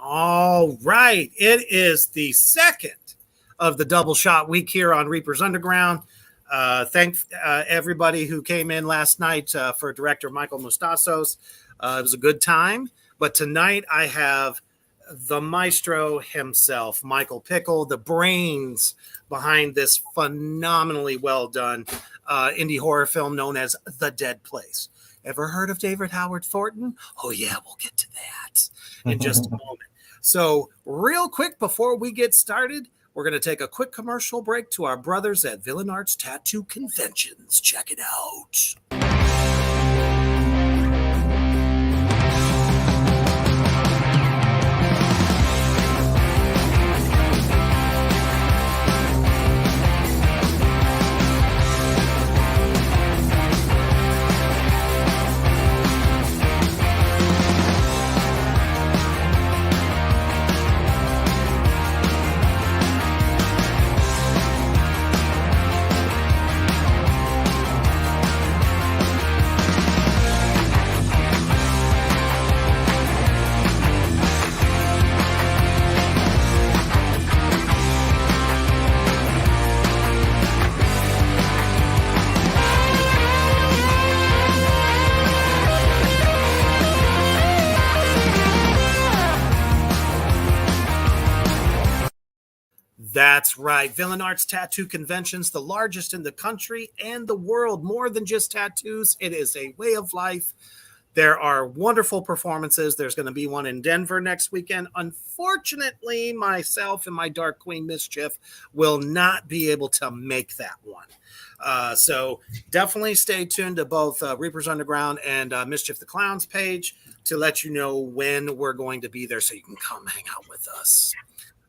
All right. It is the second of the double shot week here on Reaper's Underground. Thank everybody who came in last night for director Michael Mostasos. It was a good time. But tonight I have the maestro himself, Michael Pickle, the brains behind this phenomenally well done indie horror film known as The Dead Place. Ever heard of David Howard Thornton? Oh, yeah, we'll get to that in just a moment. So real quick before we get started, we're going to take a quick commercial break to our brothers at Villain Arts Tattoo Conventions. Check it out. That's right. Villain Arts Tattoo Conventions, the largest in the country and the world. More than just tattoos, it is a way of life. There are wonderful performances. There's going to be one in Denver next weekend. Unfortunately, myself and my Dark Queen Mischief will not be able to make that one. So definitely stay tuned to both Reaper's Underground and Mischief the Clown's page to let you know when we're going to be there so you can come hang out with us.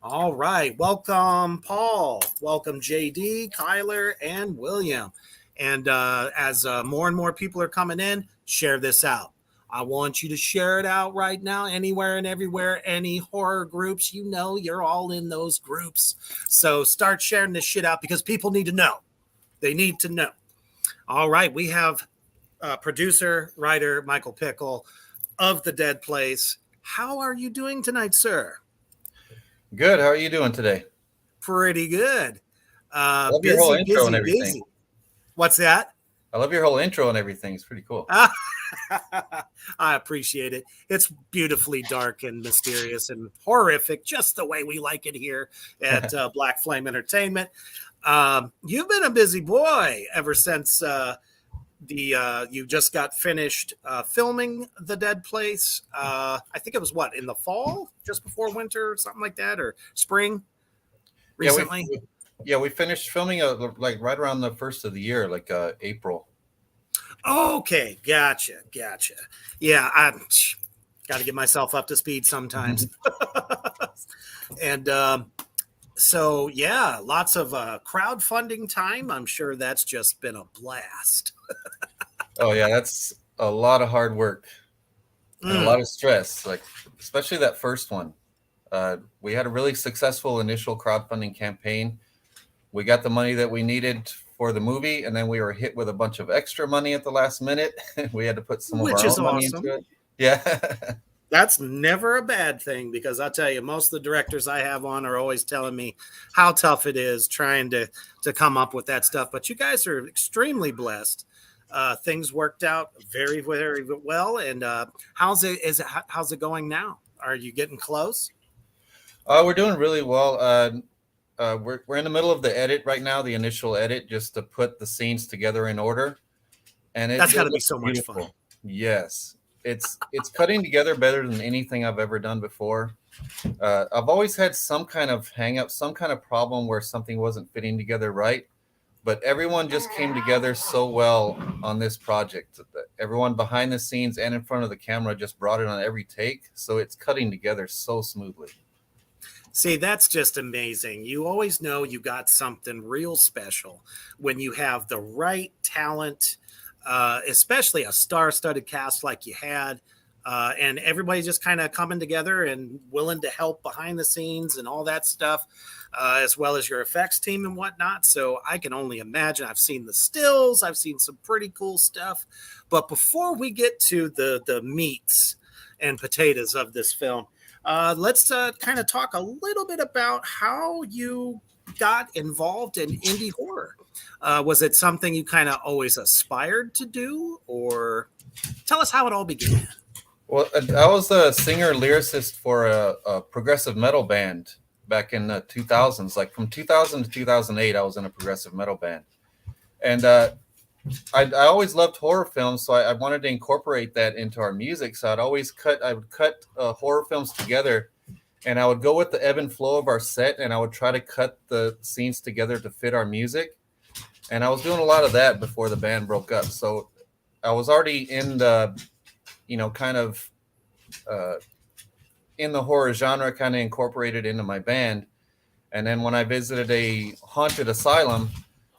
All right. Welcome, Paul. Welcome, JD, Kyler, and William. And as more and more people are coming in, share this out. I want you to share it out right now, anywhere and everywhere, any horror groups. You know you're all in those groups. So start sharing this shit out because people need to know. They need to know. All right. We have producer, writer, Michael Pickle of The Dead Place. How are you doing tonight, sir? Good. How are you doing today? Pretty good. I love your whole intro and everything. Busy. What's that? I love your whole intro and everything. It's pretty cool. I appreciate it. It's beautifully dark and mysterious and horrific, just the way we like it here at Black Flame Entertainment. You've been a busy boy ever since you just got finished filming The Dead Place. I think it was in the fall, just before winter or something like that, or spring recently. We finished filming like right around the first of the year, like April. Okay, gotcha. Yeah, I got to get myself up to speed sometimes. And so, yeah, lots of crowdfunding time. I'm sure that's just been a blast. Oh, yeah, that's a lot of hard work and a lot of stress, like especially that first one. We had a really successful initial crowdfunding campaign. We got the money that we needed for the movie, and then we were hit with a bunch of extra money at the last minute. We had to put some of our own money into it. Yeah. That's never a bad thing, because I'll tell you, most of the directors I have on are always telling me how tough it is trying to come up with that stuff. But you guys are extremely blessed. Things worked out very, very well. And how's it going now? Are you getting close? We're doing really well. We're in the middle of the edit right now, the initial edit, just to put the scenes together in order. And that's got to be so much fun. Yes. it's cutting together better than anything I've ever done before. I've always had some kind of hang up, some kind of problem where something wasn't fitting together right, but everyone just came together so well on this project. Everyone behind the scenes and in front of the camera just brought it on every take, so it's cutting together so smoothly. See, that's just amazing. You always know you got something real special when you have the right talent, especially a star studded cast like you had. And everybody just kind of coming together and willing to help behind the scenes and all that stuff, as well as your effects team and whatnot. So I can only imagine. I've seen the stills, I've seen some pretty cool stuff. But before we get to the meats and potatoes of this film, let's kind of talk a little bit about how you got involved in indie horror. Was it something you kind of always aspired to do, or tell us how it all began? Well, I was a singer lyricist for a progressive metal band back in the 2000s. Like from 2000 to 2008, I was in a progressive metal band, and I always loved horror films, so I wanted to incorporate that into our music. So I would cut horror films together, and I would go with the ebb and flow of our set, and I would try to cut the scenes together to fit our music. And I was doing a lot of that before the band broke up. So I was already in the, kind of uh, in the horror genre, kind of incorporated into my band. And then when I visited a haunted asylum,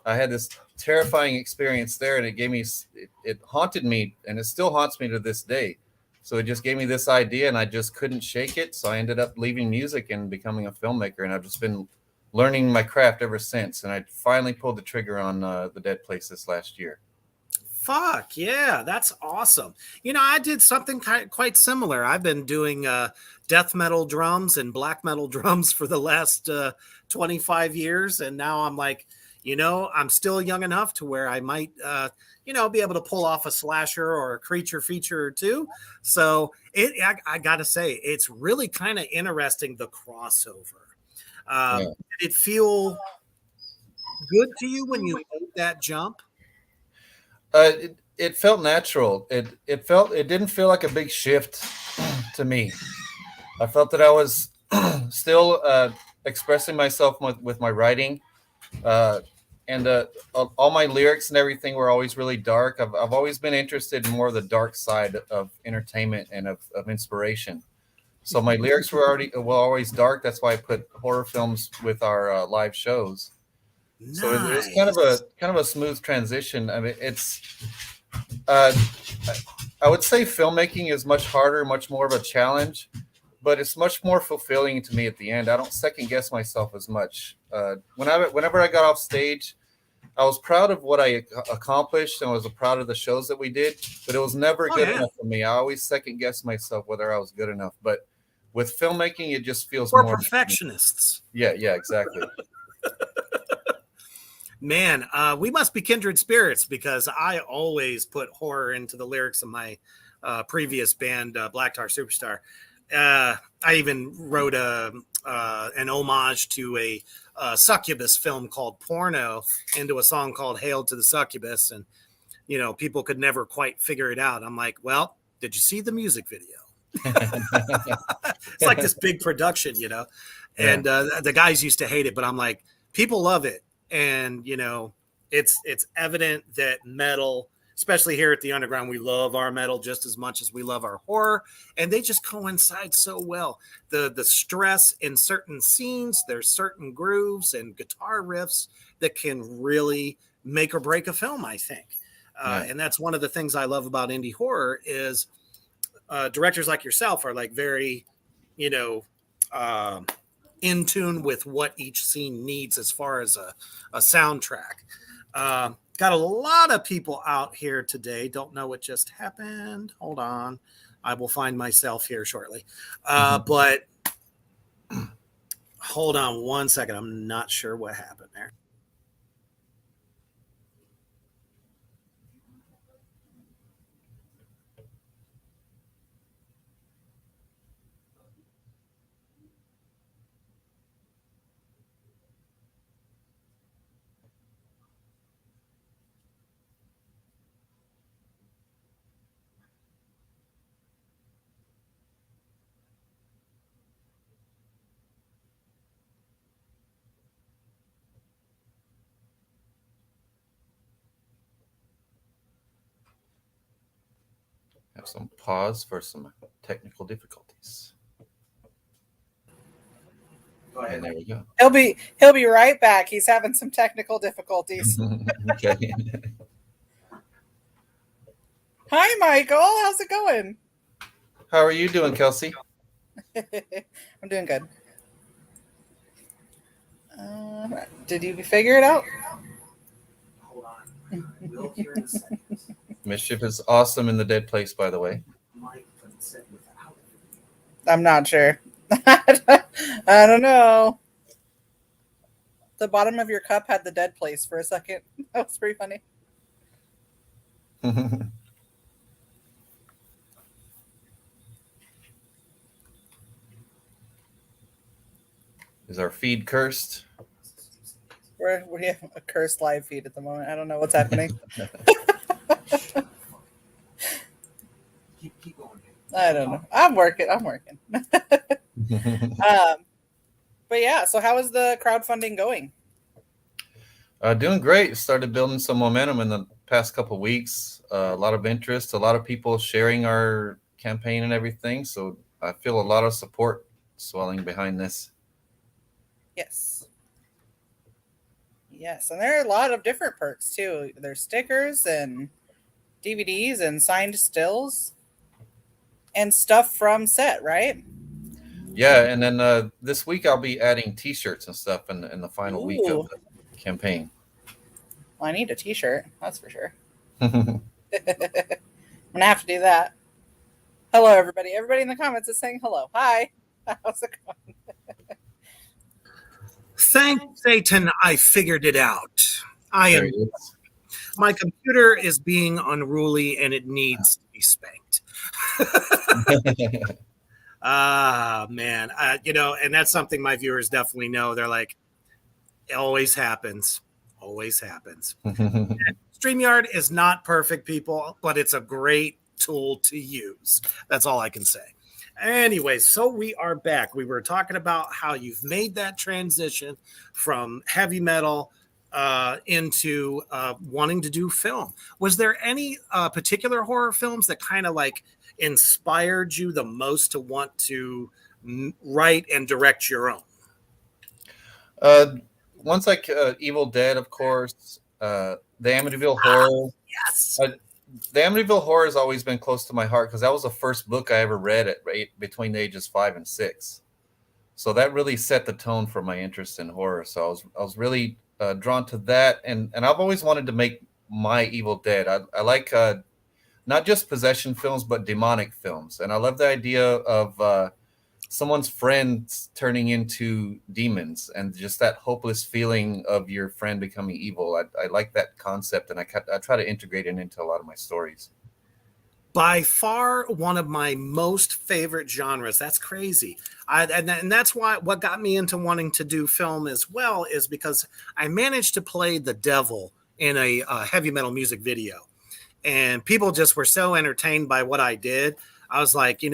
I had this terrifying experience there, and it haunted me, and it still haunts me to this day. So it just gave me this idea, and I just couldn't shake it. So I ended up leaving music and becoming a filmmaker, and I've just been learning my craft ever since. And I finally pulled the trigger on The Dead Place this last year. Fuck yeah, that's awesome. I did something quite similar. I've been doing death metal drums and black metal drums for the last 25 years. And now I'm like, I'm still young enough to where I might, be able to pull off a slasher or a creature feature or two. So I got to say, it's really kind of interesting, the crossover. Yeah. Did it feel good to you when you made that jump? It felt natural. It didn't feel like a big shift to me. I felt that I was still expressing myself with my writing, uh, and all my lyrics and everything were always really dark. I've always been interested in more of the dark side of entertainment and of inspiration. So my lyrics were always dark. That's why I put horror films with our live shows. So it was Nice. kind of a smooth transition. I mean, it's uh, I would say filmmaking is much harder, much more of a challenge, but it's much more fulfilling to me at the end. I don't second guess myself as much. Whenever I got off stage, I was proud of what I accomplished, and I was proud of the shows that we did, but it was never Oh good yeah. enough for me. I always second guess myself whether I was good enough. But with filmmaking, it just feels We're more. perfectionists. Yeah, exactly. Man, we must be kindred spirits because I always put horror into the lyrics of my previous band, Black Tar Superstar. I even wrote an homage to a succubus film called Porno into a song called Hail to the Succubus. And, people could never quite figure it out. I'm like, well, did you see the music video? It's like this big production. Yeah. And the guys used to hate it, but I'm like, people love it. And it's evident that metal, especially here at the underground, we love our metal just as much as we love our horror, and they just coincide so well. The stress in certain scenes, there's certain grooves and guitar riffs that can really make or break a film, I think. Yeah. And that's one of the things I love about indie horror is directors like yourself are like very, you know, uh, in tune with what each scene needs as far as a soundtrack. Got a lot of people out here today. Don't know what just happened. Hold on. I will find myself here shortly. But hold on one second. I'm not sure what happened there. Have some pause for some technical difficulties. And there we go. He'll be right back. He's having some technical difficulties. Okay. Hi, Michael. How's it going? How are you doing, Kelsey? I'm doing good. Did you figure it out? Hold on. We'll hear in a second. Mischief is awesome in the dead place, by the way. I'm not sure. I don't know. The bottom of your cup had the dead place for a second. That was pretty funny. Is our feed cursed? We have a cursed live feed at the moment. I don't know what's happening. Keep going. I don't know. I'm working. But yeah, so how is the crowdfunding going? Doing great. Started building some momentum in the past couple of weeks. A lot of interest, a lot of people sharing our campaign and everything. So I feel a lot of support swelling behind this. Yes. Yes, and there are a lot of different perks too. There's stickers and DVDs and signed stills and stuff from set, right? Yeah, and then this week I'll be adding T-shirts and stuff in the final week Ooh. of the campaign. Well, I need a T-shirt, that's for sure. I'm gonna have to do that. Hello, everybody. Everybody in the comments is saying hello. Hi. How's it going? Thank Satan, I figured it out. My computer is being unruly and it needs to be spanked. Man, and that's something my viewers definitely know. They're like, it always happens. Always happens. StreamYard is not perfect, people, but it's a great tool to use. That's all I can say. Anyway, so we are back. We were talking about how you've made that transition from heavy metal into wanting to do film. Was there any particular horror films that kind of like inspired you the most to want to write and direct your own? Ones like Evil Dead, of course, the Amityville Horror. Yes. The Amityville Horror has always been close to my heart because that was the first book I ever read between the ages 5 and 6. So that really set the tone for my interest in horror. So I was really drawn to that, and I've always wanted to make my Evil Dead. I like not just possession films, but demonic films, and I love the idea of someone's friends turning into demons and just that hopeless feeling of your friend becoming evil. I like that concept, and I try to integrate it into a lot of my stories. By far one of my most favorite genres. That's crazy. And that's why what got me into wanting to do film as well is because I managed to play the devil in a heavy metal music video. And people just were so entertained by what I did. I was like,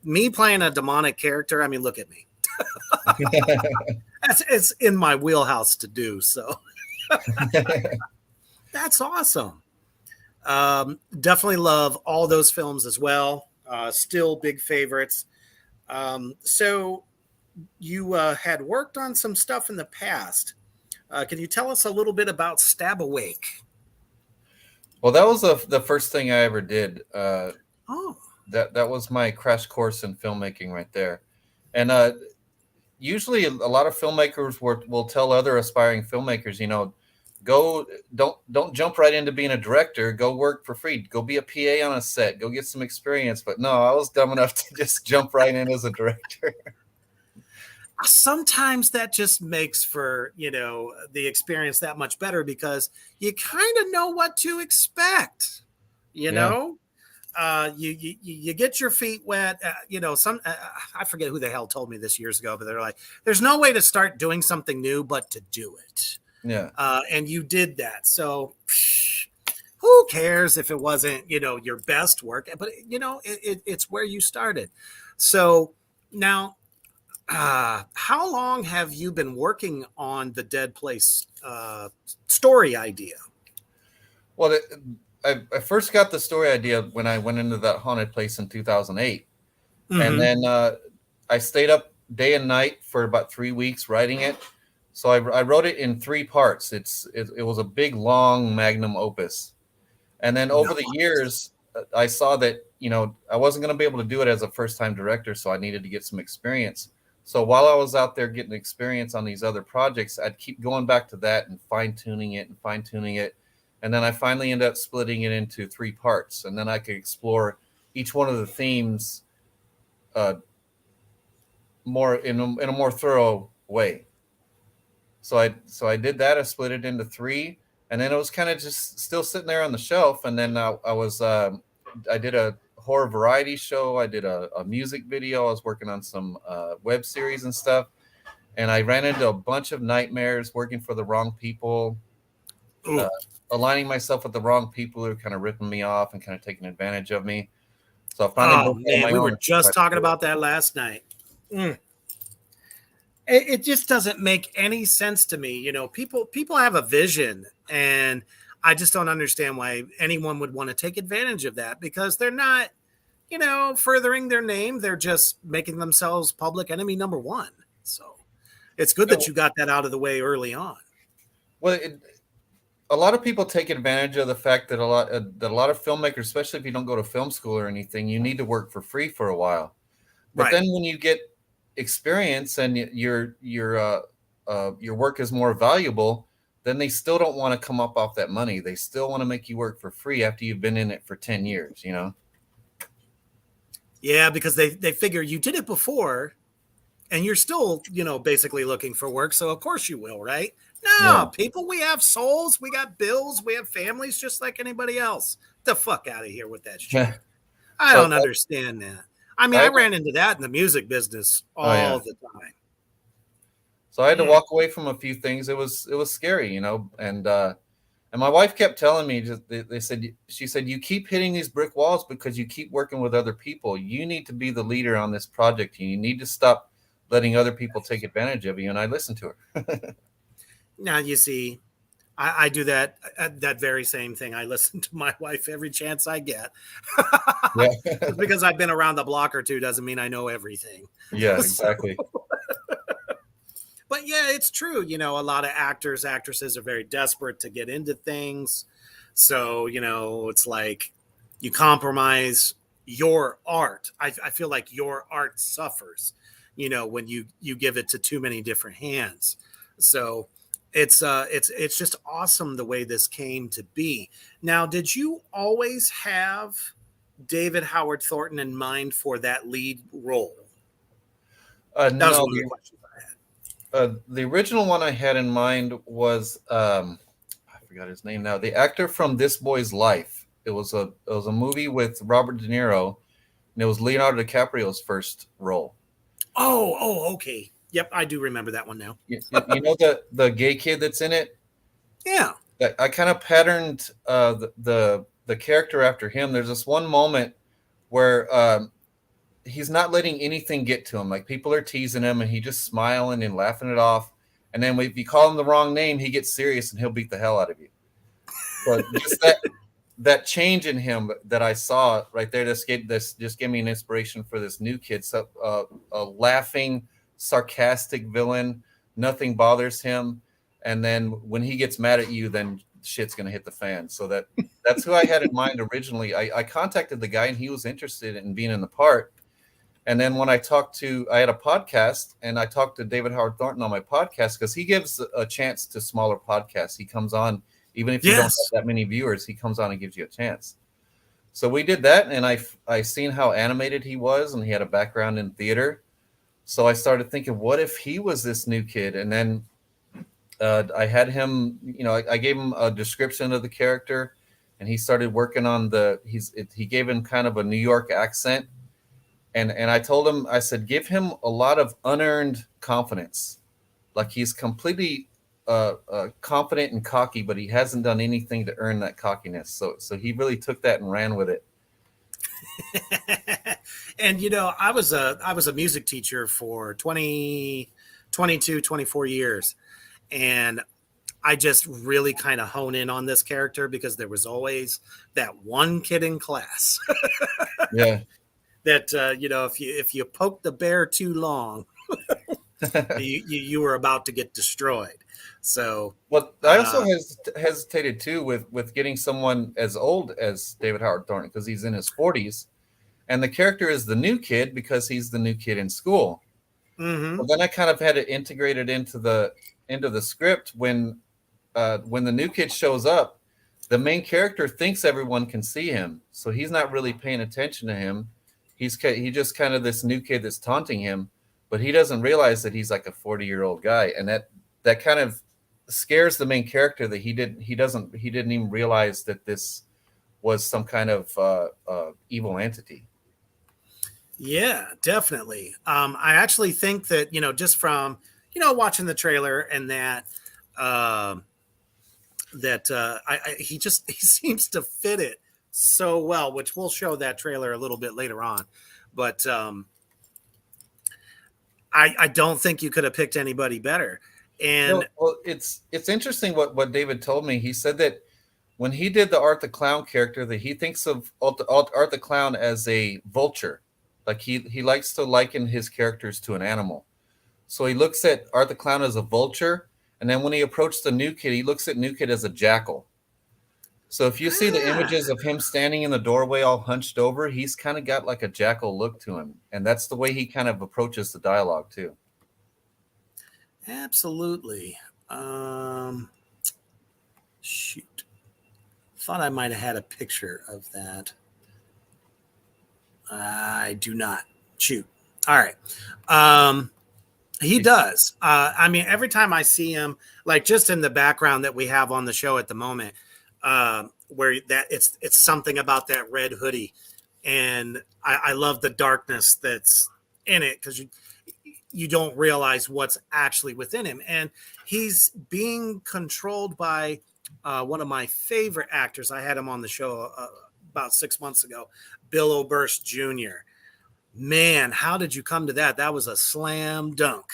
me playing a demonic character, I mean, look at me. It's in my wheelhouse to do. So that's awesome. Definitely love all those films as well. Still big favorites. So you had worked on some stuff in the past. Can you tell us a little bit about Stab Awake? Well, that was the first thing I ever did. Oh. That was my crash course in filmmaking right there. And usually a lot of filmmakers will tell other aspiring filmmakers, don't jump right into being a director. Go work for free. Go be a PA on a set. Go get some experience. But no, I was dumb enough to just jump right in as a director. Sometimes that just makes for, the experience that much better because you kind of know what to expect, know? You get your feet wet. I forget who the hell told me this years ago, but they're like, there's no way to start doing something new but to do it. Yeah. And you did that. So who cares if it wasn't, your best work, but it's where you started. So now, how long have you been working on the Dead Place story idea? Well, I first got the story idea when I went into that haunted place in 2008. And then I stayed up day and night for about 3 weeks writing it. So I wrote it in 3 parts. It was a big, long magnum opus. And then over the years, I saw that, I wasn't going to be able to do it as a first-time director, so I needed to get some experience. So while I was out there getting experience on these other projects, I'd keep going back to that and fine-tuning it. And then I finally ended up splitting it into 3 parts. And then I could explore each one of the themes more in a more thorough way. So I did that. I split it into 3, and then it was kind of just still sitting there on the shelf. And then I did a horror variety show. I did a music video. I was working on some web series and stuff, and I ran into a bunch of nightmares working for the wrong people, aligning myself with the wrong people who were kind of ripping me off and kind of taking advantage of me. So I finally we were just talking about that last night. It just doesn't make any sense to me. People have a vision, and I just don't understand why anyone would want to take advantage of that, because they're not, furthering their name. They're just making themselves public enemy number one. So it's good that you got that out of the way early on. Well, a lot of people take advantage of the fact that a lot of filmmakers, especially if you don't go to film school or anything, you need to work for free for a while. But then when you get experience and your work is more valuable, then they still don't want to come up off that money. They still want to make you work for free after you've been in it for 10 years, Yeah, because they figure you did it before and you're still, basically looking for work. So of course you will, right? No, people, we have souls, we got bills, we have families just like anybody else. Get the fuck out of here with that shit. I don't understand that. I mean, I ran into that in the music business all the time. So I had to walk away from a few things. It was scary, and my wife kept telling me, she said, you keep hitting these brick walls because you keep working with other people. You need to be the leader on this project. You need to stop letting other people take advantage of you. And I listened to her. Now, you see, I do that very same thing. I listen to my wife every chance I get. Just because I've been around the block or two doesn't mean I know everything. Yeah, exactly. But yeah, it's true. A lot of actors, actresses are very desperate to get into things. So, it's like you compromise your art. I feel like your art suffers, when you give it to too many different hands. So it's just awesome the way this came to be. Now, did you always have David Howard Thornton in mind for that lead role? That was one of the questions I had. The original one I had in mind was I forgot his name now. The actor from This Boy's Life. It was a movie with Robert De Niro, and it was Leonardo DiCaprio's first role. Oh, okay. Yep, I do remember that one now. You know the gay kid that's in it? Yeah. I kind of patterned the character after him. There's this one moment where he's not letting anything get to him. Like, people are teasing him and he just smiling and laughing it off. And then if you call him the wrong name, he gets serious and he'll beat the hell out of you. But just that change in him that I saw right there, just gave me an inspiration for this new kid. So a laughing, sarcastic villain, nothing bothers him. And then when he gets mad at you, then shit's going to hit the fan. So that's who I had in mind originally. I contacted the guy and he was interested in being in the part. And then when I had a podcast and I talked to David Howard Thornton on my podcast, because he gives a chance to smaller podcasts. He comes on, even if you don't have that many viewers, he comes on and gives you a chance. So we did that, and I seen how animated he was, and he had a background in theater. So I started thinking, what if he was this new kid? And then I had him, I gave him a description of the character, and he started working on he gave him kind of a New York accent. And I told him, I said, give him a lot of unearned confidence. Like, he's completely confident and cocky, but he hasn't done anything to earn that cockiness. So he really took that and ran with it. And, I was a music teacher for 22, 24 years. And I just really kind of hone in on this character because there was always that one kid in class Yeah. that if you poke the bear too long, you were about to get destroyed. So, well, I also hesitated too with getting someone as old as David Howard Thornton because he's in his 40s, and the character is the new kid because he's the new kid in school. mm-hmm. Well, then I kind of had it integrated into the script when the new kid shows up. The main character thinks everyone can see him, so he's not really paying attention to him. He just kind of this new kid that's taunting him, but he doesn't realize that he's like a 40-year-old guy, and that kind of scares the main character that he didn't even realize that this was some kind of evil entity. Yeah, definitely. I actually think that, just from, watching the trailer and that, he seems to fit it so well, which we'll show that trailer a little bit later on. But I don't think you could have picked anybody better. And well, it's interesting what David told me. He said that when he did the Art the Clown character, that he thinks of Art the Clown as a vulture. Like he likes to liken his characters to an animal. So he looks at Art the Clown as a vulture, and then when he approached the new kid, he looks at new kid as a jackal. So if you see the images of him standing in the doorway all hunched over, he's kind of got like a jackal look to him. And that's the way he kind of approaches the dialogue too. Absolutely. Shoot. Thought I might have had a picture of that. I do not. Shoot. All right. He does. I mean, every time I see him, like just in the background that we have on the show at the moment, where that it's something about that red hoodie, and I love the darkness that's in it because you don't realize what's actually within him, and he's being controlled by one of my favorite actors. I had him on the show about 6 months ago, Bill Oberst Jr. Man, how did you come to that? That was a slam dunk.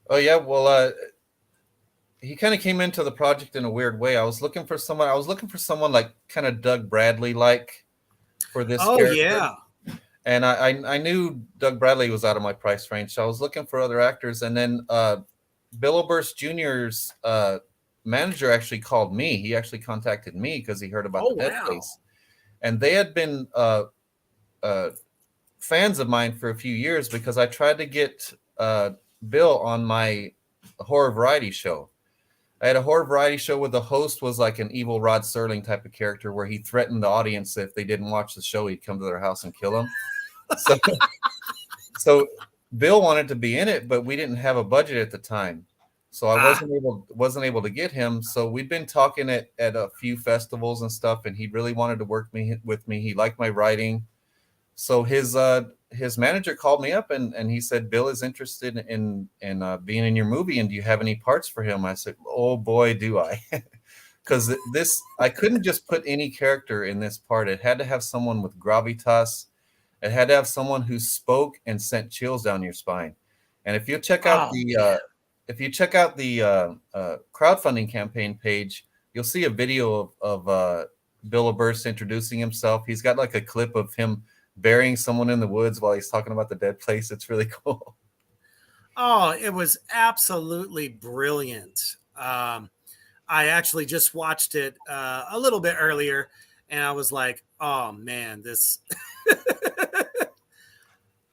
Oh yeah, well, he kind of came into the project in a weird way. I was looking for someone like kind of Doug Bradley like for this character. Yeah. And I knew Doug Bradley was out of my price range, so I was looking for other actors. And then Bill Oberst Jr.'s manager actually called me. He actually contacted me because he heard about the Dead Place. And they had been fans of mine for a few years because I tried to get Bill on my horror variety show. I had a horror variety show where the host was like an evil Rod Serling type of character where he threatened the audience if they didn't watch the show, he'd come to their house and kill them. So Bill wanted to be in it, but we didn't have a budget at the time. So I wasn't able to get him. So we'd been talking at a few festivals and stuff, and he really wanted to work with me. He liked my writing. So his manager called me up and he said, Bill is interested in being in your movie, and do you have any parts for him? I said, oh boy, do I. Because I couldn't just put any character in this part. It had to have someone with gravitas. It had to have someone who spoke and sent chills down your spine. And if you check out the crowdfunding campaign page, you'll see a video of Bill Oberst introducing himself. He's got like a clip of him burying someone in the woods while he's talking about the Dead Place. It's really cool. Oh, it was absolutely brilliant. I actually just watched it a little bit earlier, and I was like, oh man, this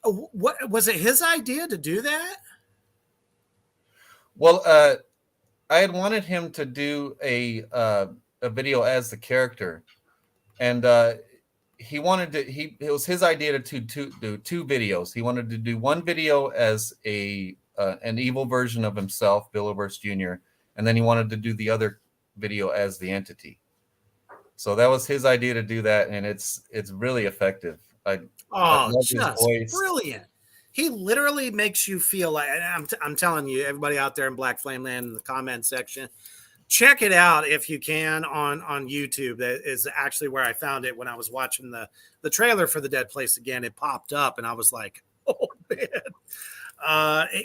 what was it his idea to do that? Well, I had wanted him to do a video as the character, and it was his idea to do two videos. He wanted to do one video as an evil version of himself, Bill Oberst Jr., and then he wanted to do the other video as the entity. So that was his idea to do that, and it's really effective. I love just his voice. Brilliant. He literally makes you feel like, I'm telling you, everybody out there in Black Flame Land in the comment section, check it out if you can on YouTube. That is actually where I found it when I was watching the trailer for the Dead Place again. It popped up and I was like, oh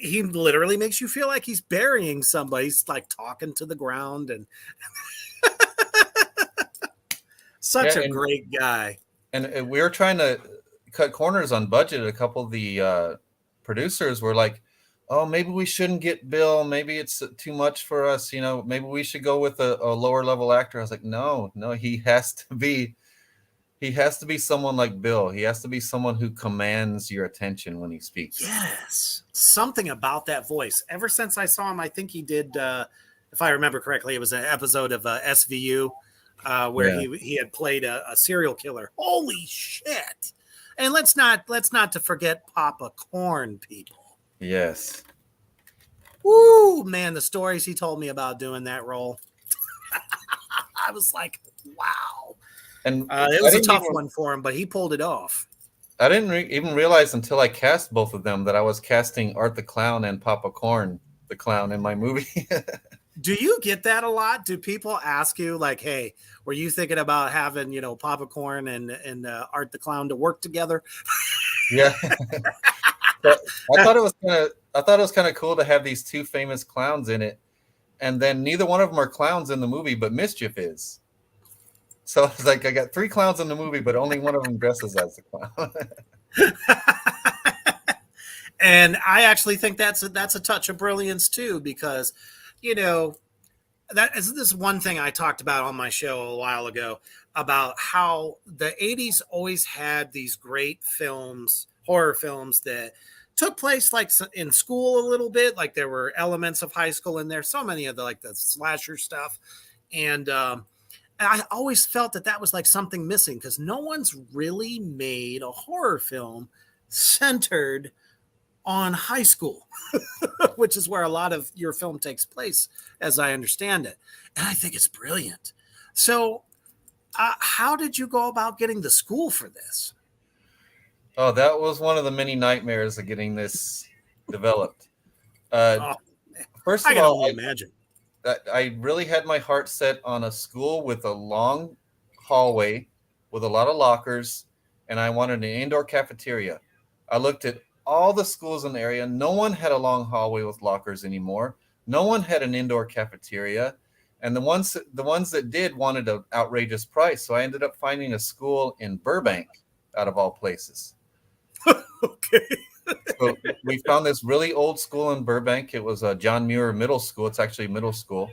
He literally makes you feel like he's burying somebody. He's like talking to the ground, and such a great guy. And we were trying to cut corners on budget. A couple of the producers were like, "Oh, maybe we shouldn't get Bill. Maybe it's too much for us. Maybe we should go with a lower level actor." I was like, "No, he has to be someone like Bill. He has to be someone who commands your attention when he speaks." Yes, something about that voice. Ever since I saw him, I think he did. If I remember correctly, it was an episode of SVU. Where he had played a serial killer. Holy shit! And let's not to forget Papa Corn, people. Yes. Woo, man! The stories he told me about doing that role, I was like, wow. And it was a tough one for him, but he pulled it off. I didn't even realize until I cast both of them that I was casting Art the Clown and Papa Corn the Clown in my movie. Do you get that a lot? Do people ask you like, "Hey, were you thinking about having, Papa Corn and Art the Clown to work together?" Yeah. But I thought it was kind of cool to have these two famous clowns in it, and then neither one of them are clowns in the movie, but Mischief is. So it's like I got 3 clowns in the movie, but only one of them dresses as the clown. And I actually think that's a touch of brilliance too, because that is one thing I talked about on my show a while ago about how the 80s always had these great films, horror films that took place like in school a little bit, like there were elements of high school in there, so many of the slasher stuff, and I always felt that was like something missing because no one's really made a horror film centered on high school, which is where a lot of your film takes place, as I understand it. And I think it's brilliant. So how did you go about getting the school for this? Oh, that was one of the many nightmares of getting this developed. First of all, imagine. I really had my heart set on a school with a long hallway with a lot of lockers, and I wanted an indoor cafeteria. I looked at all the schools in the area. No one had a long hallway with lockers anymore. No one had an indoor cafeteria. And the ones that did wanted an outrageous price. So I ended up finding a school in Burbank, out of all places. Okay. So we found this really old school in Burbank. It was a John Muir Middle School. It's actually a middle school.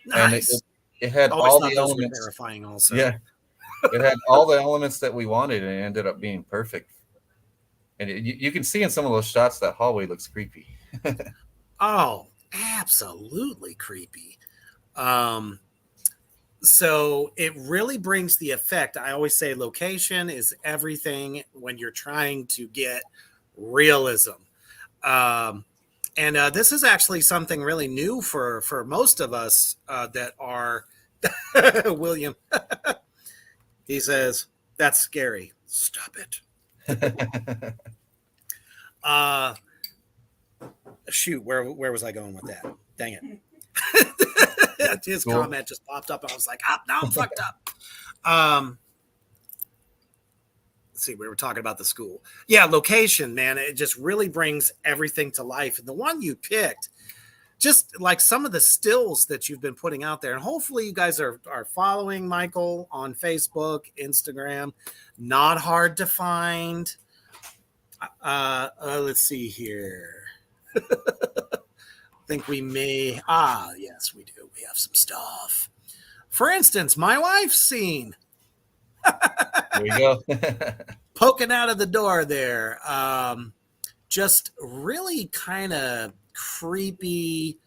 Nice. And it had all the elements. Terrifying also. Yeah. It had all the elements that we wanted, and it ended up being perfect. And you can see in some of those shots that hallway looks creepy. Oh, absolutely creepy. So it really brings the effect. I always say location is everything when you're trying to get realism. And this is actually something really new for most of us that are William. He says, "That's scary. Stop it." Shoot, where was I going with that? Dang it. His comment just popped up and I was like, now I'm fucked up. Let's see, we were talking about the school. Yeah, location, man. It just really brings everything to life. And the one you picked, just like some of the stills that you've been putting out there, and hopefully you guys are following Michael on Facebook, Instagram. Not hard to find. Let's see here. I think we may. Yes, we do. We have some stuff. For instance, my wife's scene. There you go. Poking out of the door there. Just really kind of creepy,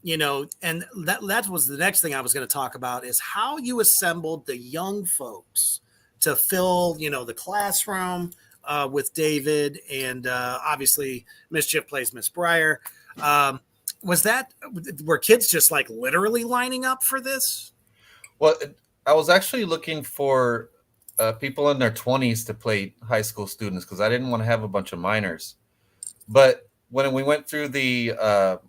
and that was the next thing I was going to talk about is how you assembled the young folks to fill, the classroom with David, and obviously Mischief plays Miss Breyer. Were kids just like literally lining up for this? Well, I was actually looking for people in their 20s to play high school students because I didn't want to have a bunch of minors. But when we went through the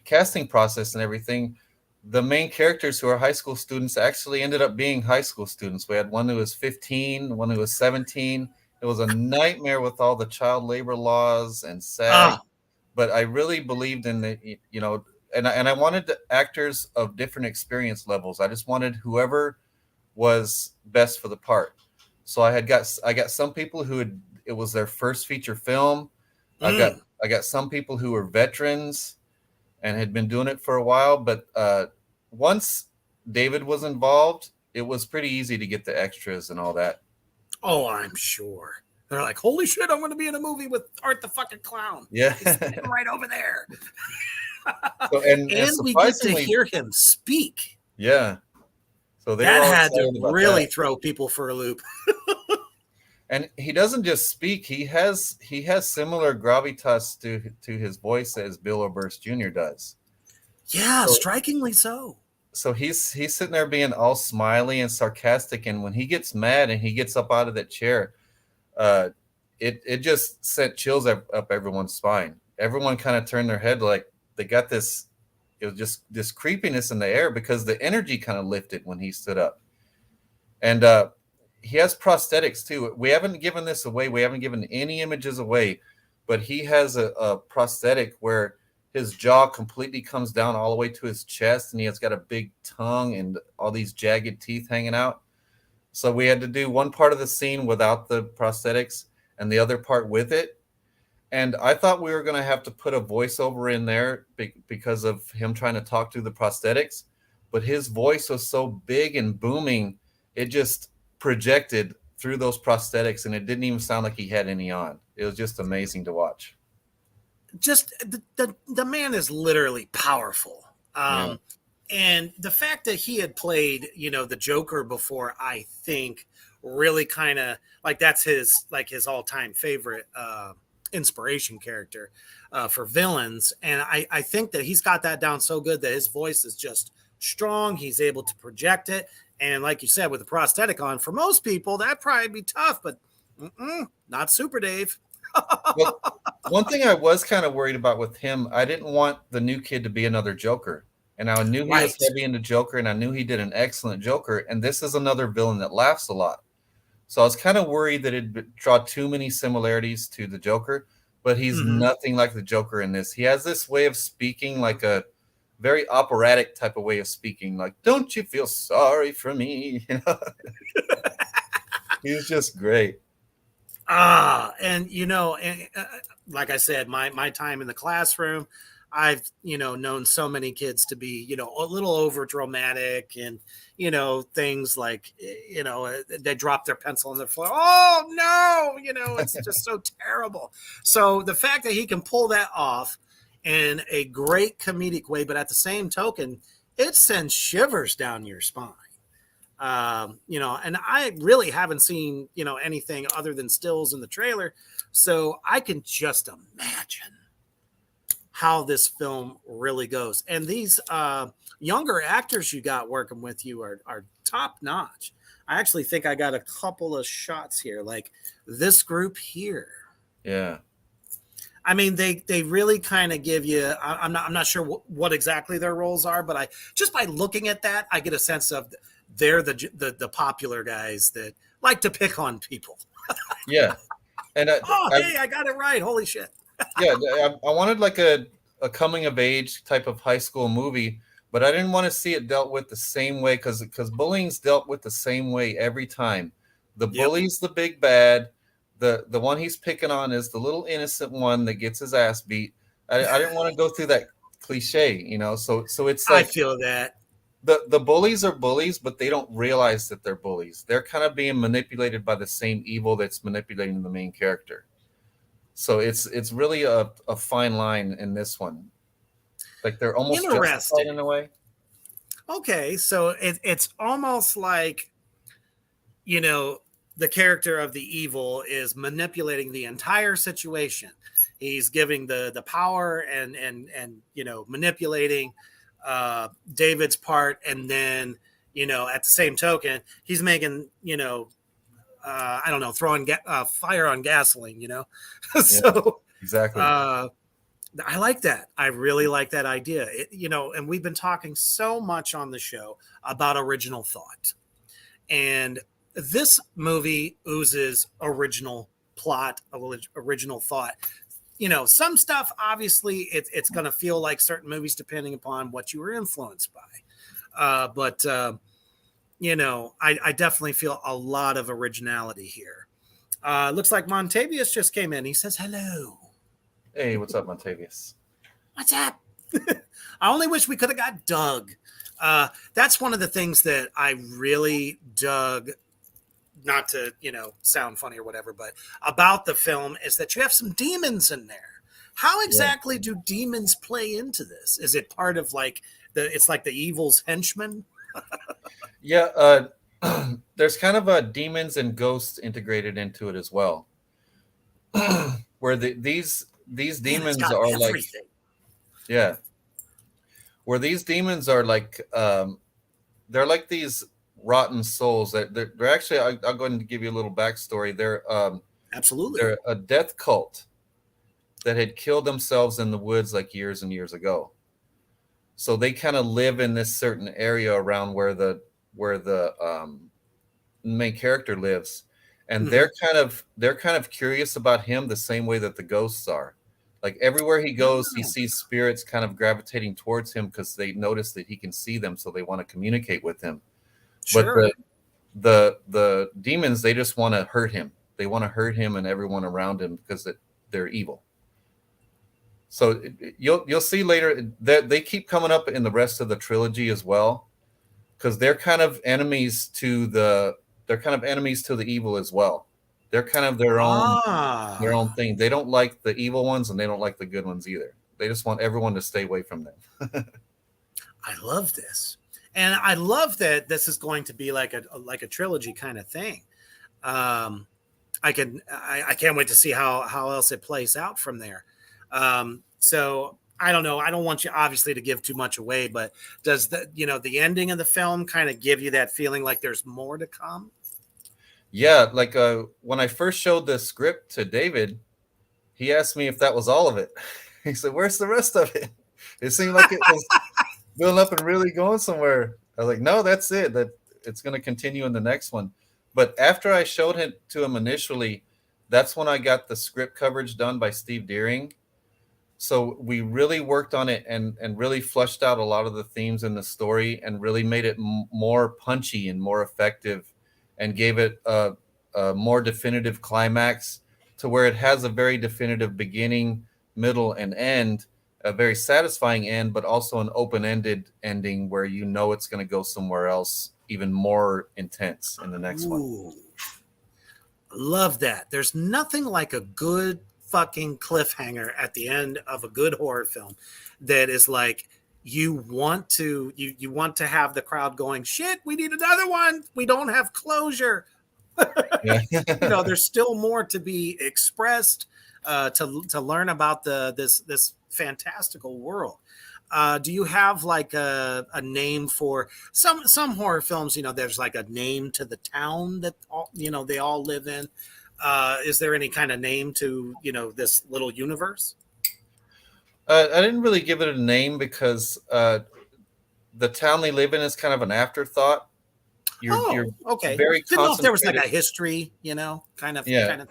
casting process and everything, the main characters who are high school students actually ended up being high school students. We had one who was 15, one who was 17, It was a nightmare with all the child labor laws and SAG. Ah, But I really believed in the, and I wanted actors of different experience levels. I just wanted whoever was best for the part. So I got some people it was their first feature film. mm. I got some people who were veterans and had been doing it for a while. But once David was involved, it was pretty easy to get the extras and all that. Oh, I'm sure. They're like, holy shit, I'm going to be in a movie with Art the fucking Clown. Yeah. He's sitting right over there. So, and We get to surprisingly, hear him speak. yeah. So they That were all had to excited about really that. throw people for a loop. And he doesn't just speak; he has similar gravitas to his voice as Bill Oberst Jr. does. Yeah, So, strikingly so. so he's sitting there being all smiley and sarcastic, and when he gets mad and he gets up out of that chair, uh, it just sent chills up everyone's spine. Everyone kind of turned their head like they got this. It was just this creepiness in the air because the energy kind of lifted when he stood up, and he has prosthetics too. We haven't given this away. We haven't given any images away, but he has a prosthetic where his jaw completely comes down all the way to his chest, and he has got a big tongue and all these jagged teeth hanging out. So we had to do one part of the scene without the prosthetics and the other part with it. And I thought we were going to have to put a voiceover in there because of him trying to talk through the prosthetics. But his voice was so big and booming, it just projected through those prosthetics, and it didn't even sound like he had any on. It was just amazing to watch. Just the man is literally powerful. Yeah. And the fact that he had played, the Joker before, I think really kind of like that's his all-time favorite inspiration character for villains. And I think that he's got that down so good that his voice is just strong. He's able to project it. And like you said, with the prosthetic on, for most people, that'd probably be tough, but not Super Dave. Well, one thing I was kind of worried about with him, I didn't want the new kid to be another Joker. And I knew he was heavy into Joker, and I knew he did an excellent Joker. And this is another villain that laughs a lot. So I was kind of worried that it'd draw too many similarities to the Joker, but he's nothing like the Joker in this. He has this way of speaking, like a very operatic type of way of speaking, like, don't you feel sorry for me? He's just great. And like I said, my time in the classroom, I've known so many kids to be a little over dramatic, and things like they drop their pencil on the floor. Oh no, it's just so terrible. So the fact that he can pull that off in a great comedic way, but at the same token, it sends shivers down your spine. And I really haven't seen, anything other than stills in the trailer. So I can just imagine how this film really goes. And these younger actors you got working with you are top notch. I actually think I got a couple of shots here, like this group here. Yeah. I mean, they really kind of give you. I'm not sure what exactly their roles are, but just by looking at that, I get a sense of they're the popular guys that like to pick on people. Yeah. And I got it right. Holy shit. Yeah, I wanted like a coming of age type of high school movie, but I didn't want to see it dealt with the same way because bullying's dealt with the same way every time. The bully's the big bad. The one he's picking on is the little innocent one that gets his ass beat. I didn't want to go through that cliche, So it's like I feel that the bullies are bullies, but they don't realize that they're bullies. They're kind of being manipulated by the same evil that's manipulating the main character. So it's really a fine line in this one. Like they're almost justified in a way. Okay, so it's almost like, the character of the evil is manipulating the entire situation. He's giving the power and manipulating David's part, and then at the same token, he's making I don't know, throwing fire on gasoline. So exactly. I like that. I really like that idea. And we've been talking so much on the show about original thought. And this movie oozes original plot, original thought. Some stuff, obviously, it's going to feel like certain movies depending upon what you were influenced by. But I definitely feel a lot of originality here. Looks like Montavious just came in. He says, hello. Hey, what's up, Montavious? What's up? I only wish we could have got Doug. That's one of the things that I really dug, not to, sound funny or whatever, but about the film is that you have some demons in there. How exactly do demons play into this? Is it part of it's like the evil's henchman? Yeah, there's kind of a demons and ghosts integrated into it as well. Where these demons are everything. Where these demons are they're like these rotten souls that they're actually, I'll go ahead and give you a little backstory. They're absolutely, they're a death cult that had killed themselves in the woods like years and years ago. So they kind of live in this certain area around where the main character lives, and they're kind of curious about him the same way that the ghosts are. Like everywhere he goes, he sees spirits kind of gravitating towards him because they notice that he can see them, so they want to communicate with him. Sure. But the demons, they just want to hurt him. They want to hurt him and everyone around him because they're evil. So you'll see later that they keep coming up in the rest of the trilogy as well, because they're kind of enemies to the evil as well. They're kind of their own thing. They don't like the evil ones and they don't like the good ones either. They just want everyone to stay away from them. I love this. And I love that this is going to be like a trilogy kind of thing. I can't wait to see how else it plays out from there. So I don't know. I don't want you obviously to give too much away, but does the ending of the film kind of give you that feeling like there's more to come? Yeah, like when I first showed the script to David, he asked me if that was all of it. He said, "Where's the rest of it?" It seemed like it was building up and really going somewhere. I was like, "No, that's it. That it's going to continue in the next one." But after I showed it to him initially, that's when I got the script coverage done by Steve Deering. So we really worked on it and really fleshed out a lot of the themes in the story and really made it more punchy and more effective, and gave it a more definitive climax to where it has a very definitive beginning, middle, and end, a very satisfying end, but also an open-ended ending where it's going to go somewhere else even more intense in the next one. Love that. There's nothing like a good fucking cliffhanger at the end of a good horror film that is like you want to have the crowd going, shit, we need another one. We don't have closure. There's still more to be expressed, to learn about this fantastical world. Do you have like a name for some horror films? There's like a name to the town that they all live in. Is there any kind of name to this little universe? I didn't really give it a name because the town they live in is kind of an afterthought. You're okay. Very didn't know if there was like a history, kind of thing.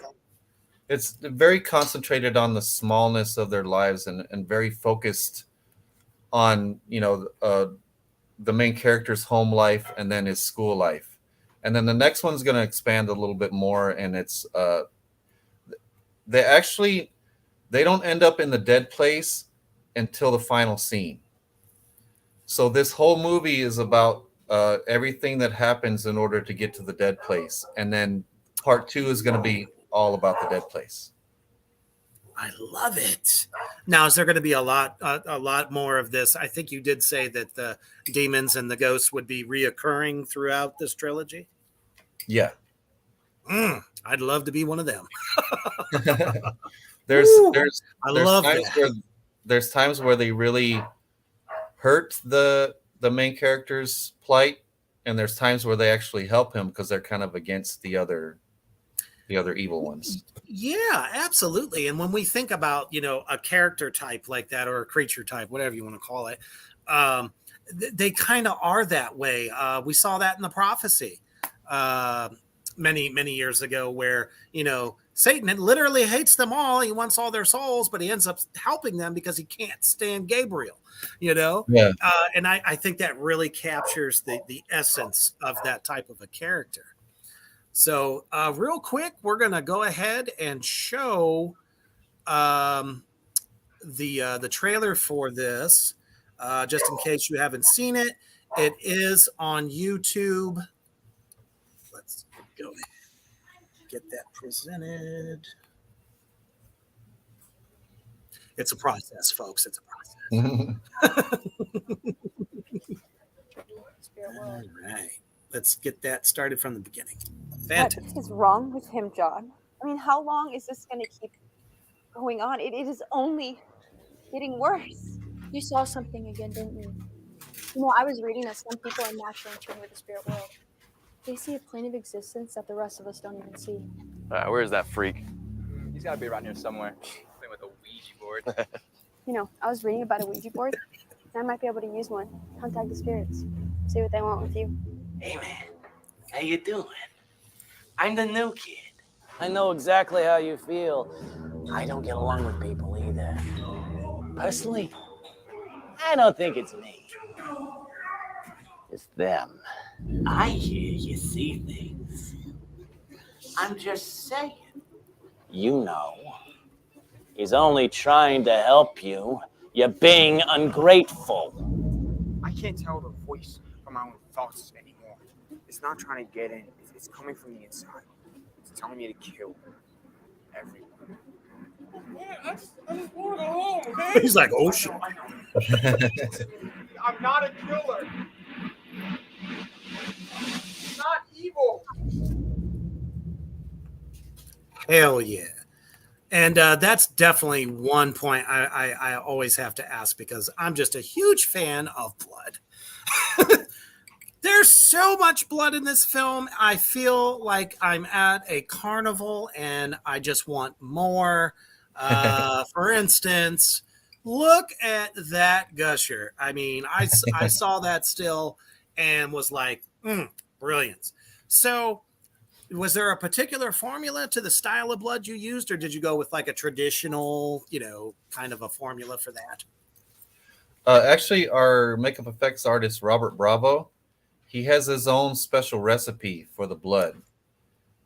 It's very concentrated on the smallness of their lives and very focused on the main character's home life and then his school life, and then the next one's going to expand a little bit more, and it's they don't end up in the dead place until the final scene. So this whole movie is about everything that happens in order to get to the dead place, and then part 2 is going to be all about the dead place. I love it. Now, is there going to be a lot more of this? I think you did say that the demons and the ghosts would be reoccurring throughout this trilogy. Yeah. I'd love to be one of them. There's times where they really hurt the main character's plight, and there's times where they actually help him because they're kind of against the other evil ones. Yeah, absolutely. And when we think about, a character type like that, or a creature type, whatever you want to call it, they kind of are that way. We saw that in the Prophecy. many years ago, where Satan literally hates them all. He wants all their souls, but he ends up helping them because he can't stand Gabriel. Yeah. And I think that really captures the essence of that type of a character. So real quick, we're gonna go ahead and show the trailer for this, just in case you haven't seen it. It is on YouTube. Let's go get that presented. It's a process, folks. It's a process. All right. Let's get that started from the beginning. Fantastic. What is wrong with him, John? I mean, how long is this going to keep going on? It is only getting worse. You saw something again, didn't you? I was reading that some people are naturally in tune with the spirit world. They see a plane of existence that the rest of us don't even see. Where's that freak? He's got to be around here somewhere. Playing with a Ouija board. I was reading about a Ouija board, and I might be able to use one. Contact the spirits. See what they want with you. Hey, man. How you doing? I'm the new kid. I know exactly how you feel. I don't get along with people either. Personally, I don't think it's me. It's them. I hear you see things. I'm just saying. You know. He's only trying to help you. You're being ungrateful. I can't tell the voice from my own thoughts anymore. It's not trying to get in. It's coming from the inside. It's telling me to kill everyone. He's like, oh shit. I'm not a killer. I'm not evil. Hell yeah. And that's definitely one point I always have to ask, because I'm just a huge fan of blood. There's so much blood in this film. I feel like I'm at a carnival and I just want more. For instance, look at that gusher. I mean, I saw that still and was like, brilliance. So was there a particular formula to the style of blood you used, or did you go with like a traditional, kind of a formula for that? Actually, our makeup effects artist, Robert Bravo, he has his own special recipe for the blood.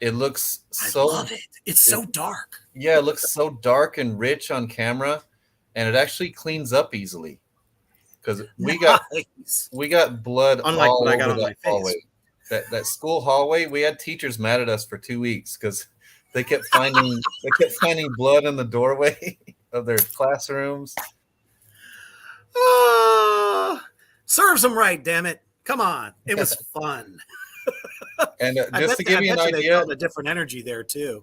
It looks I love it. It's so dark. Yeah, it looks so dark and rich on camera, and it actually cleans up easily. Because we got blood unlike all what I got over on my that hallway. face. That school hallway, we had teachers mad at us for 2 weeks because they kept finding blood in the doorway of their classrooms. Serves them right, damn it. Come on. It was fun. And just to give you an idea, felt a different energy there too.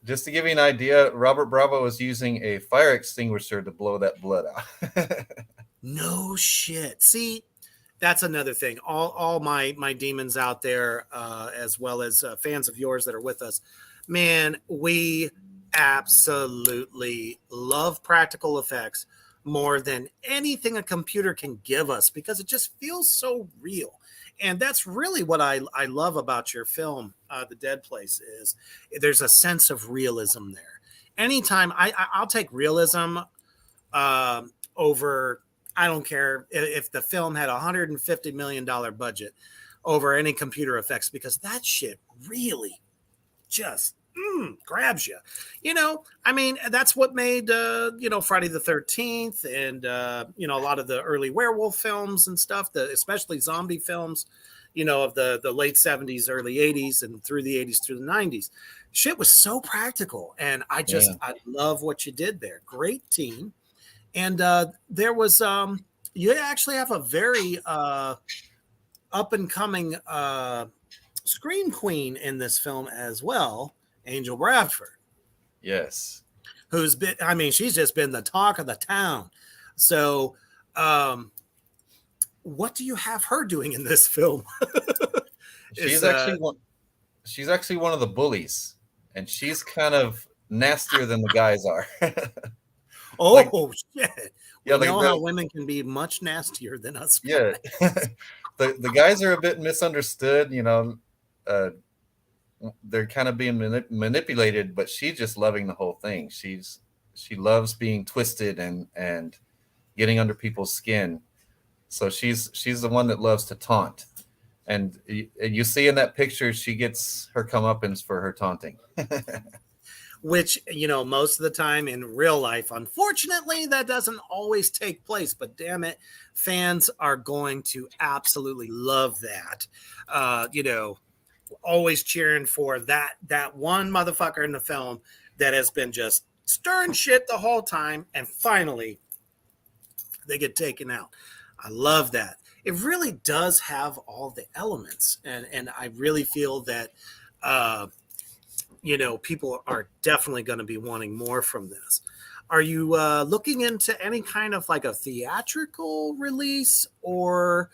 Just to give you an idea, Robert Bravo was using a fire extinguisher to blow that blood out. No shit. See, that's another thing. All my demons out there, as well as fans of yours that are with us, man, we absolutely love practical effects more than anything a computer can give us, because it just feels so real. And that's really what I love about your film, The Dead Place, is there's a sense of realism there. Anytime I'll take realism over, I don't care if the film had $150 million budget, over any computer effects, because that shit really just grabs you. I mean, that's what made Friday the 13th and a lot of the early werewolf films and stuff, especially zombie films, of the late 70s, early 80s, and through the 80s, through the 90s. Shit was so practical, and I love what you did there. Great team. And there was you actually have a very up and coming scream queen in this film as well, Angel Bradford. Yes. Who's been, I mean, she's just been the talk of the town. So what do you have her doing in this film? She's actually one of the bullies, and she's kind of nastier than the guys are. Shit. We know how women can be much nastier than us guys. Yeah. The guys are a bit misunderstood, they're kind of being manipulated, but she's just loving the whole thing. She loves being twisted and getting under people's skin. So she's the one that loves to taunt. And you see in that picture, she gets her comeuppance for her taunting. Which, most of the time in real life, unfortunately, that doesn't always take place. But damn it, fans are going to absolutely love that. Always cheering for that one motherfucker in the film that has been just stirring shit the whole time, and finally they get taken out. I love that. It really does have all the elements, and I really feel that people are definitely going to be wanting more from this. Are you looking into any kind of like a theatrical release, or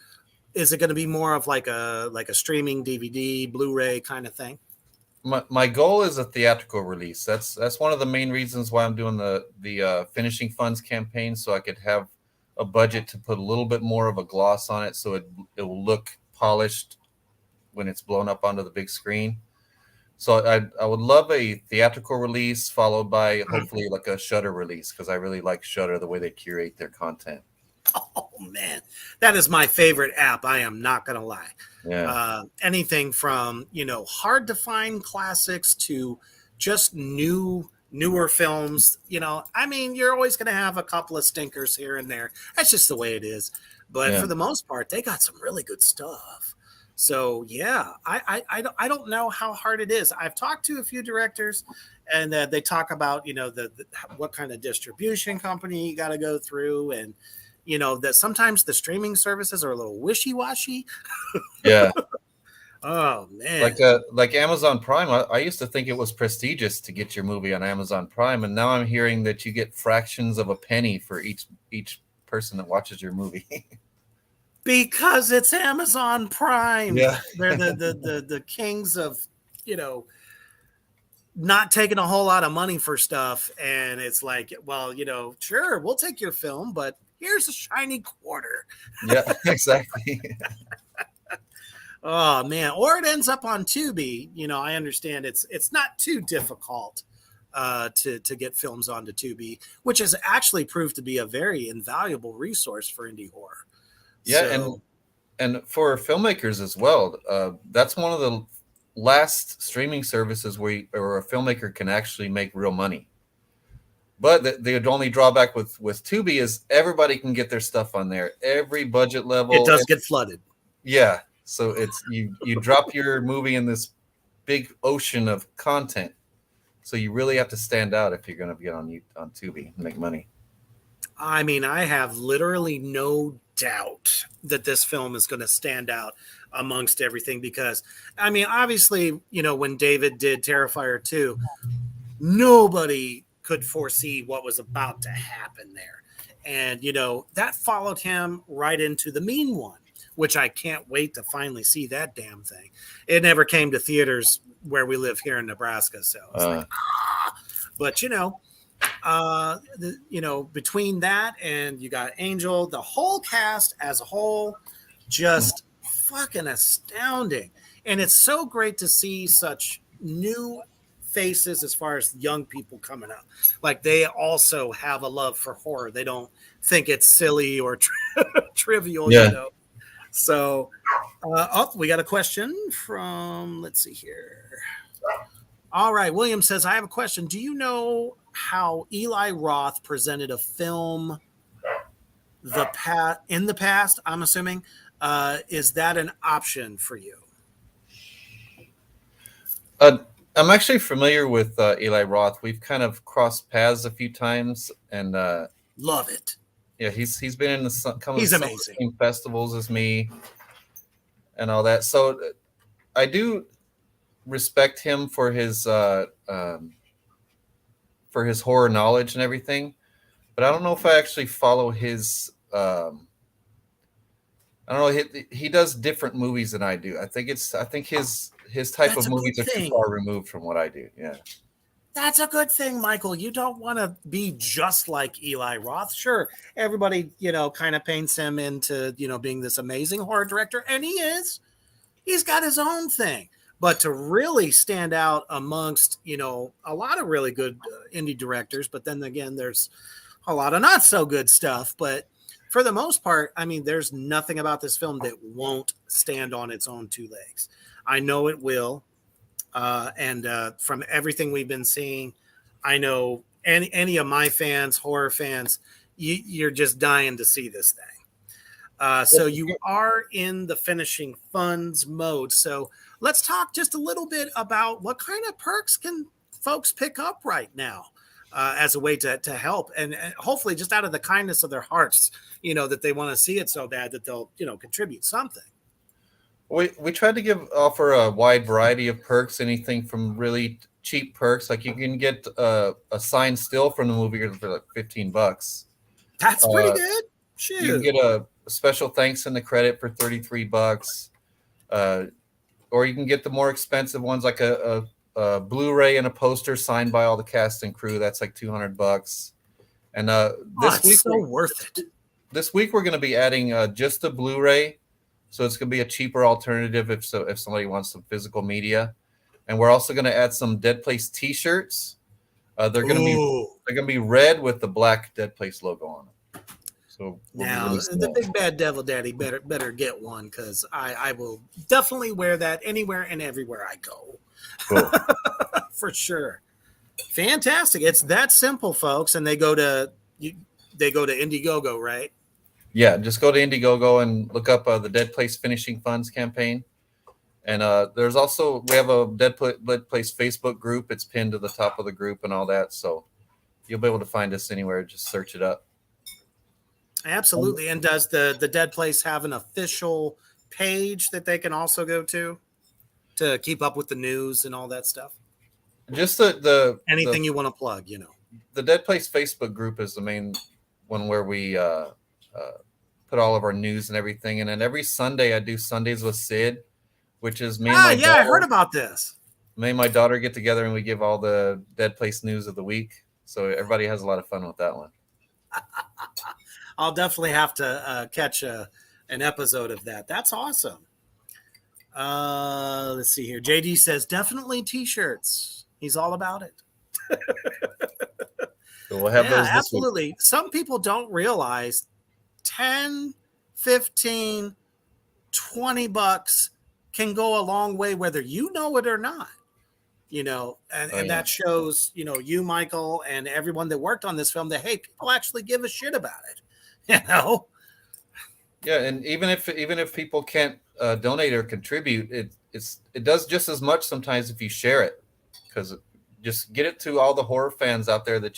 is it going to be more of like a streaming DVD, Blu-ray kind of thing? My goal is a theatrical release. That's one of the main reasons why I'm doing the finishing funds campaign, so I could have a budget to put a little bit more of a gloss on it, so it will look polished when it's blown up onto the big screen. So I would love a theatrical release followed by hopefully like a Shudder release, because I really like Shudder, the way they curate their content. Oh man, that is my favorite app. I am not gonna lie. Yeah. Anything from hard to find classics to just newer films. You're always gonna have a couple of stinkers here and there. That's just the way it is. But for the most part, they got some really good stuff. So yeah, I don't know how hard it is. I've talked to a few directors, and they talk about the what kind of distribution company you got to go through, and that sometimes the streaming services are a little wishy-washy. Yeah. Oh man, like Amazon Prime. I used to think it was prestigious to get your movie on Amazon Prime, and now I'm hearing that you get fractions of a penny for each person that watches your movie. Because it's Amazon Prime. Yeah. They're the kings of not taking a whole lot of money for stuff, and it's like, well, sure, we'll take your film, but here's a shiny quarter. Yeah, exactly. Oh man, or it ends up on Tubi. I understand it's not too difficult to get films onto Tubi, which has actually proved to be a very invaluable resource for indie horror. Yeah, So, and for filmmakers as well. That's one of the last streaming services where a filmmaker can actually make real money. But the only drawback with Tubi is everybody can get their stuff on there. Every budget level. it does get flooded. Yeah. So it's you drop your movie in this big ocean of content. So you really have to stand out if you're going to get on Tubi and make money. I mean, I have literally no doubt that this film is going to stand out amongst everything, because I mean, obviously, when David did Terrifier 2, nobody could foresee what was about to happen there. And, that followed him right into The Mean One, which I can't wait to finally see that damn thing. It never came to theaters where we live here in Nebraska. So it's like, but between that and you got Angel, the whole cast as a whole, just fucking astounding. And it's so great to see such new faces as far as young people coming up. Like, they also have a love for horror. They don't think it's silly or trivial, So, we got a question from, let's see here. All right, William says, I have a question. Do you know how Eli Roth presented a film in the past, I'm assuming? Is that an option for you? I'm actually familiar with Eli Roth. We've kind of crossed paths a few times, and love it. Yeah, he's been in he's amazing same festivals as me, and all that. So I do respect him for his horror knowledge and everything, but I don't know if I actually follow his. I don't know. He does different movies than I do. I think his type of movies are too far removed from what I do. Yeah. That's a good thing, Michael. You don't want to be just like Eli Roth. Sure, everybody, kind of paints him into, being this amazing horror director, and he is. He's got his own thing. But to really stand out amongst, a lot of really good indie directors, but then again, there's a lot of not so good stuff. But for the most part, I mean, there's nothing about this film that won't stand on its own two legs. I know it will. And from everything we've been seeing, I know any of my fans, horror fans, you're just dying to see this thing. So you are in the finishing funds mode. So let's talk just a little bit about what kind of perks can folks pick up right now as a way to help, and hopefully just out of the kindness of their hearts, that they want to see it so bad that they'll, contribute something. We tried to offer a wide variety of perks, anything from really cheap perks, like you can get a signed still from the movie for like $15. That's pretty good. Shoot. You can get a special thanks in the credit for $33, or you can get the more expensive ones like a Blu-ray and a poster signed by all the cast and crew. That's like $200. And this week, so worth it. This week we're going to be adding just a Blu-ray. So it's going to be a cheaper alternative if somebody wants some physical media, and we're also going to add some Dead Place T-shirts. They're going to be red with the black Dead Place logo on them. So now the big bad devil daddy better get one, because I will definitely wear that anywhere and everywhere I go. Cool. For sure. Fantastic. It's that simple, folks, and they go to Indiegogo, right? Yeah, just go to Indiegogo and look up the Dead Place Finishing Funds campaign. And there's also, we have a Dead Place Facebook group. It's pinned to the top of the group and all that. So you'll be able to find us anywhere. Just search it up. Absolutely. And does the Dead Place have an official page that they can also go to keep up with the news and all that stuff? Just anything you want to plug, The Dead Place Facebook group is the main one where we put all of our news and everything. And then every Sunday I do Sundays with Sid, which is me and my daughter. I heard about this. Me and my daughter get together and we give all the Dead Place news of the week. So everybody has a lot of fun with that one. I'll definitely have to catch an episode of that. That's awesome. Let's see here. JD says definitely T-shirts. He's all about it. So we'll have those this absolutely. week. Some people don't realize 10, 15, $20 can go a long way, whether you know it or not. And that shows, you, Michael, and everyone that worked on this film that, hey, people actually give a shit about it. Yeah, and even if people can't donate or contribute, it does just as much sometimes if you share it, because just get it to all the horror fans out there that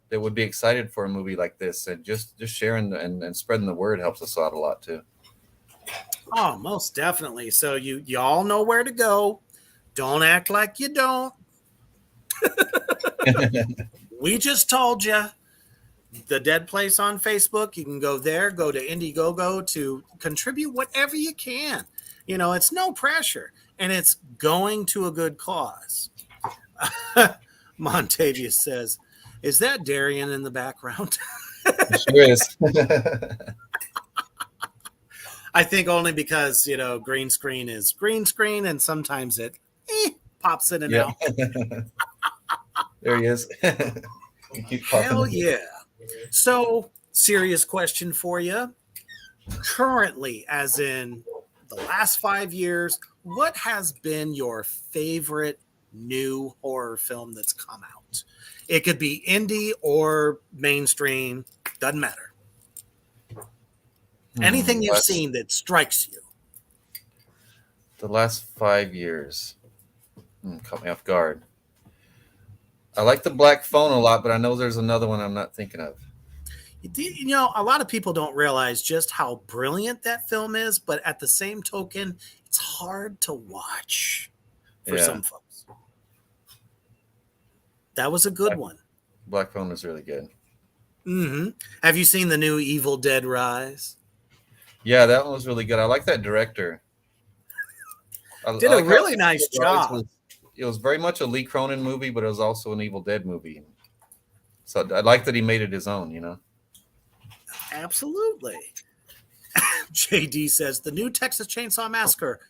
that would be excited for a movie like this, and just sharing and spreading the word helps us out a lot too. Oh, most definitely. So you all know where to go. Don't act like you don't. We just told you. The Dead Place on Facebook. You can go there, go to Indiegogo to contribute whatever you can. It's no pressure, and it's going to a good cause. Montavious says, is that Darian in the background? It sure is. I think only because, green screen is green screen, and sometimes it pops in and out. There he is. Hell yeah. So, serious question for you. Currently, as in the last 5 years, what has been your favorite new horror film that's come out? It could be indie or mainstream, doesn't matter. Anything you've seen that strikes you. The last 5 years caught me off guard. I like the Black Phone a lot, but I know there's another one I'm not thinking of. A lot of people don't realize just how brilliant that film is, but at the same token, it's hard to watch for some folks. That was a good one. Black Phone was really good. Mm-hmm. Have you seen the new Evil Dead Rise? Yeah, that one was really good. I like that director. Did a really nice job. It was very much a Lee Cronin movie, but it was also an Evil Dead movie. So I like that he made it his own, Absolutely. JD says, the new Texas Chainsaw Massacre,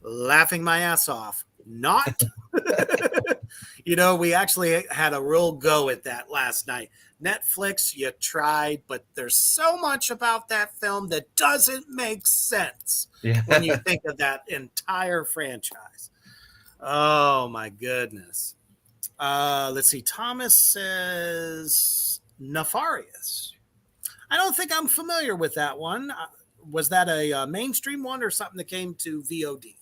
laughing my ass off. not. We actually had a real go at that last night. Netflix, you tried, but there's so much about that film that doesn't make sense when you think of that entire franchise. Oh, my goodness. Let's see. Thomas says Nefarious. I don't think I'm familiar with that one. Was that a mainstream one or something that came to VOD?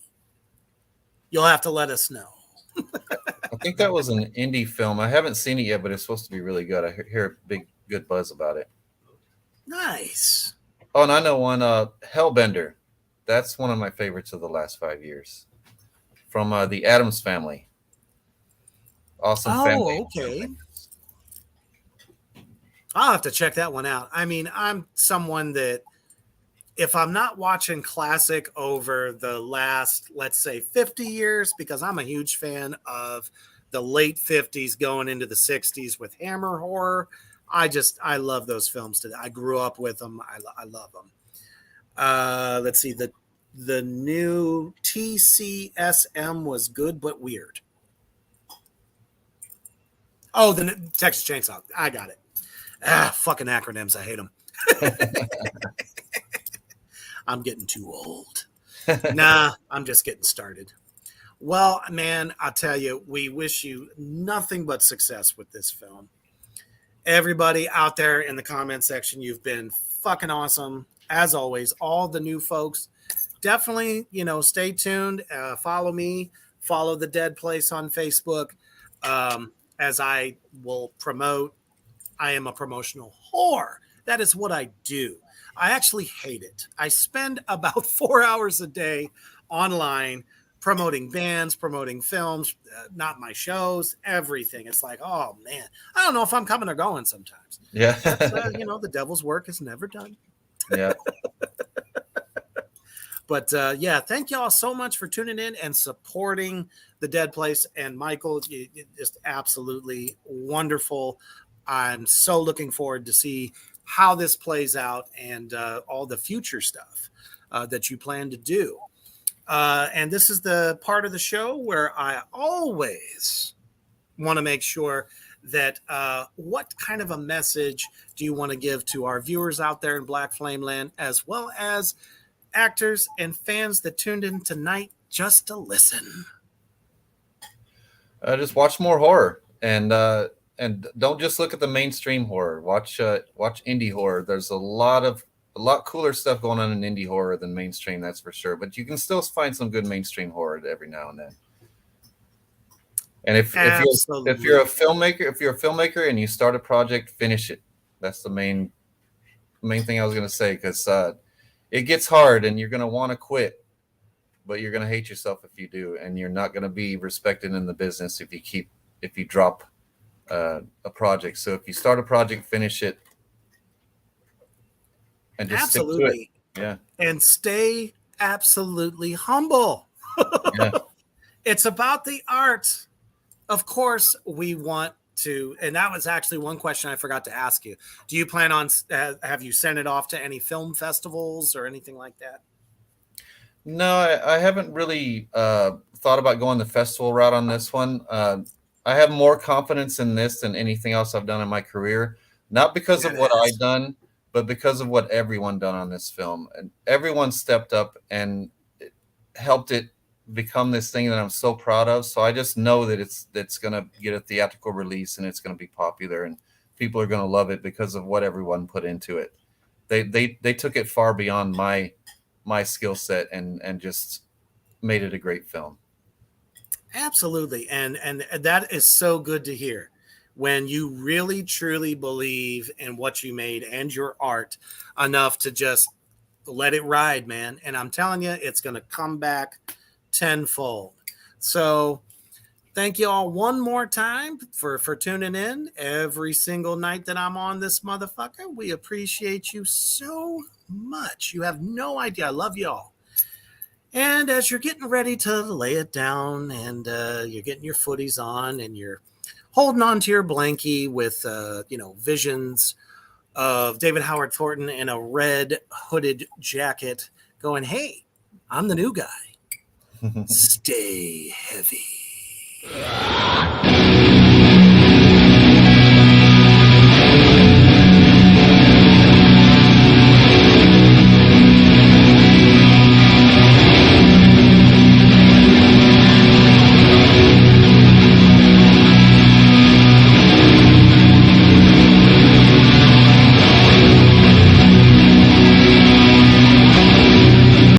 You'll have to let us know. I think that was an indie film. I haven't seen it yet, but it's supposed to be really good. I hear a good buzz about it. Nice. Oh, and I know one, Hellbender. That's one of my favorites of the last 5 years. From the Addams Family. Awesome family. Okay. I'll have to check that one out. I mean, I'm someone that if I'm not watching classic over the last, let's say, 50 years, because I'm a huge fan of the late 50s going into the 60s with Hammer horror, I love those films today. I grew up with them. I love them. Let's see. The new TCSM was good but weird. Oh, the Texas Chainsaw. I got it. Fucking acronyms. I hate them. I'm getting too old. Nah, I'm just getting started. Well, man, I'll tell you, we wish you nothing but success with this film. Everybody out there in the comment section, you've been fucking awesome. As always, all the new folks, definitely, stay tuned. Follow me. Follow The Dead Place on Facebook. As I will promote, I am a promotional whore. That is what I do. I actually hate it. I spend about 4 hours a day online promoting bands, promoting films, not my shows, everything. It's like, oh man, I don't know if I'm coming or going sometimes. Yeah. But, the devil's work is never done. Yeah. But yeah, thank y'all so much for tuning in and supporting The Dead Place. And Michael, you just absolutely wonderful. I'm so looking forward to see how this plays out and all the future stuff that you plan to do. And this is the part of the show where I always want to make sure that what kind of a message do you want to give to our viewers out there in Black Flame Land, as well as actors and fans that tuned in tonight just to listen? Just watch more horror and don't just look at the mainstream horror. Watch indie horror. There's a lot cooler stuff going on in indie horror than mainstream, that's for sure. But you can still find some good mainstream horror every now and then. And if you're a filmmaker and you start a project, finish it. That's the main thing I was going to say, because it gets hard and you're going to want to quit, but you're going to hate yourself if you do, and you're not going to be respected in the business if you drop a project. So if you start a project, finish it, and just absolutely stick to it. Yeah, and stay absolutely humble. Yeah. It's about the art. Of course, we want to, and that was actually one question I forgot to ask you. Do you plan on, have you sent it off to any film festivals or anything like that? No, I haven't really thought about going the festival route on this one. I have more confidence in this than anything else I've done in my career, not because of what I've done, but because of what everyone done on this film. And everyone stepped up and helped it become this thing that I'm so proud of. So I just know that it's going to get a theatrical release and it's going to be popular and people are going to love it because of what everyone put into it. They took it far beyond my skill set and just made it a great film. Absolutely. And that is so good to hear, when you really truly believe in what you made and your art enough to just let it ride, man. And I'm telling you, it's going to come back tenfold. So thank you all one more time for tuning in every single night that I'm on this motherfucker. We appreciate you so much. You have no idea. I love y'all. And as you're getting ready to lay it down and you're getting your footies on and you're holding on to your blankie with, visions of David Howard Thornton in a red hooded jacket going, hey, I'm the new guy. Stay heavy.